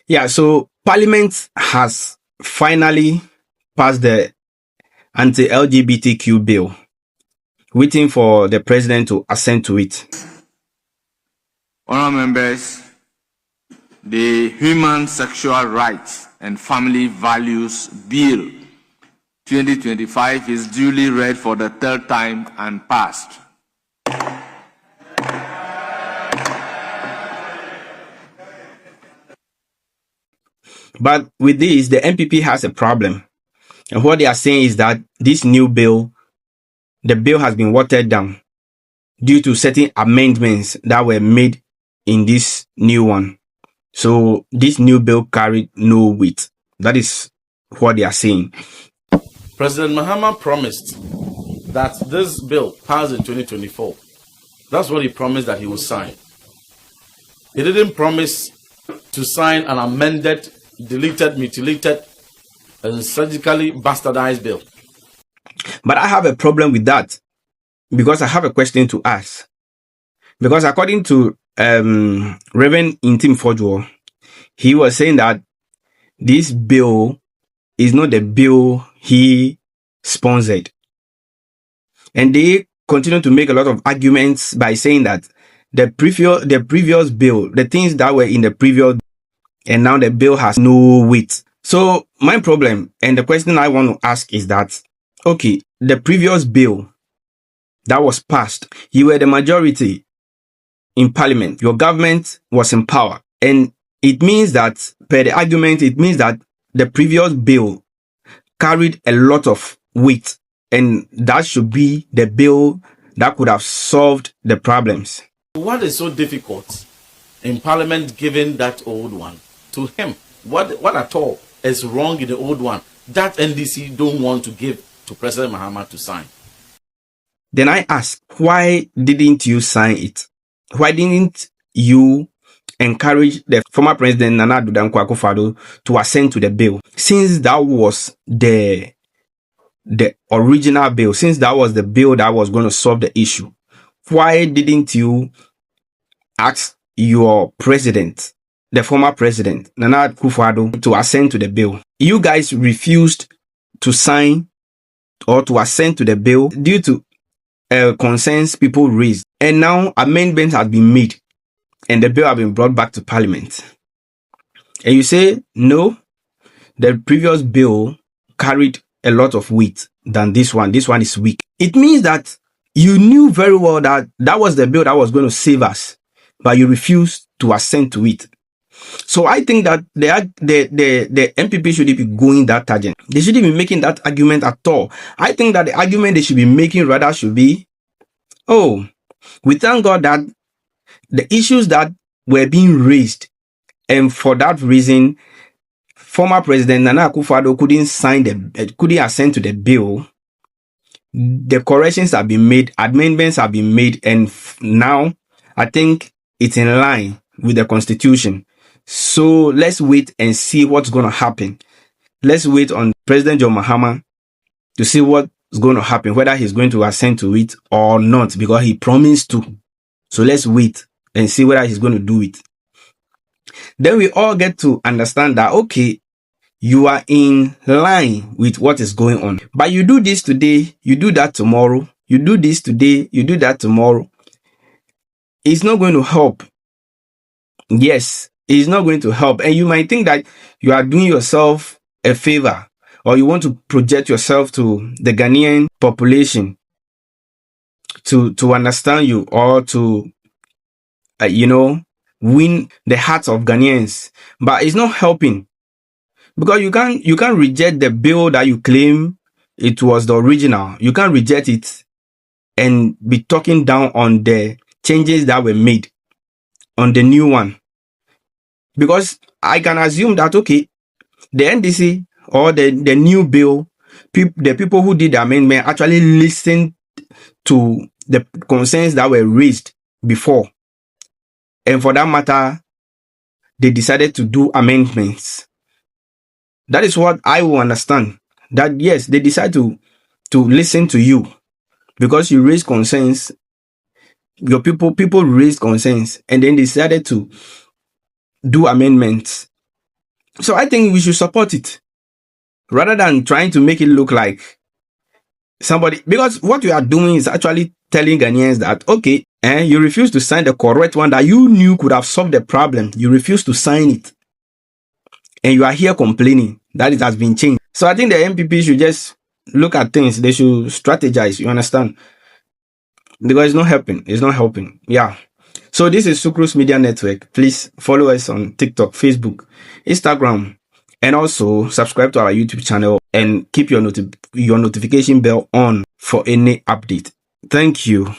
Yeah, so Parliament has finally passed the anti-LGBTQ bill, waiting for the president to assent to it. Honourable members, the Human Sexual Rights and Family Values Bill 2025 is duly read for the third time and passed. But with this, the NPP has a problem. And what they are saying is that this new bill, the bill has been watered down due to certain amendments that were made in this new one. So this new bill carried no weight. That is what they are saying. President Mahama promised that this bill passed in 2024. That's what he promised that he would sign. He didn't promise to sign an amended, deleted, mutilated, and surgically bastardized bill. But I have a problem with that because I have a question to ask. Because according to Reverend Intim Fojo, he was saying that this bill is not the bill he sponsored. And they continue to make a lot of arguments by saying that the previous bill, the things that were in the previous, and now the bill has no weight. So my problem and the question I want to ask is that, okay, the previous bill that was passed, you were the majority in parliament, your government was in power. And it means that, per the argument, it means that the previous bill carried a lot of weight. And that should be the bill that could have solved the problems. What is so difficult in Parliament giving that old one to him? What at all is wrong in the old one that NDC don't want to give to President Mahama to sign? Then I ask, why didn't you sign it? Why didn't you encourage the former president Nana Addo Dankwa Akufo-Addo to assent to the bill? Since that was the original bill, since that was the bill that was going to solve the issue, why didn't you ask your president, the former president, Nana Akufo-Addo, to assent to the bill? You guys refused to sign or to assent to the bill due to concerns people raised. And now amendments have been made and the bill has been brought back to parliament. And you say, no, the previous bill carried a lot of weight than this one. This one is weak. It means that you knew very well that that was the bill that was going to save us, but you refused to assent to it. So I think that the NPP shouldn't be going that tangent. They shouldn't be making that argument at all. I think that the argument they should be making rather should be, oh, we thank God that the issues that were being raised, and for that reason, former President Nana Akufo-Addo couldn't assent to the bill. The corrections have been made, amendments have been made, and now I think it's in line with the Constitution. So let's wait and see what's going to happen. Let's wait on President John Mahama to see what's going to happen, whether he's going to assent to it or not, because he promised to. So let's wait and see whether he's going to do it. Then we all get to understand that, okay, you are in line with what is going on. But you do this today, you do that tomorrow. You do this today, you do that tomorrow. It's not going to help. Yes, it's not going to help. And you might think that you are doing yourself a favor, or you want to project yourself to the Ghanaian population to understand you, or to, win the hearts of Ghanaians. But it's not helping. Because you can't reject the bill that you claim it was the original. You can't reject it and be talking down on the changes that were made on the new one. Because I can assume that, okay, the NDC or the new bill, the people who did the amendment actually listened to the concerns that were raised before. And for that matter, they decided to do amendments. That is what I will understand. That yes, they decide to listen to you because you raise concerns. Your people raised concerns, and then they decided to do amendments So I think we should support it rather than trying to make it look like somebody, because what we are doing is actually telling Ghanaians that, okay, you refuse to sign the correct one that you knew could have solved the problem. You refuse to sign it. And you are here complaining that it has been changed. So I think the NPP should just look at things. They should strategize. You understand? Because it's not helping. It's not helping. Yeah. So this is Sucrose Media Network. Please follow us on TikTok, Facebook, Instagram, and also subscribe to our YouTube channel and keep your notification bell on for any update. Thank you.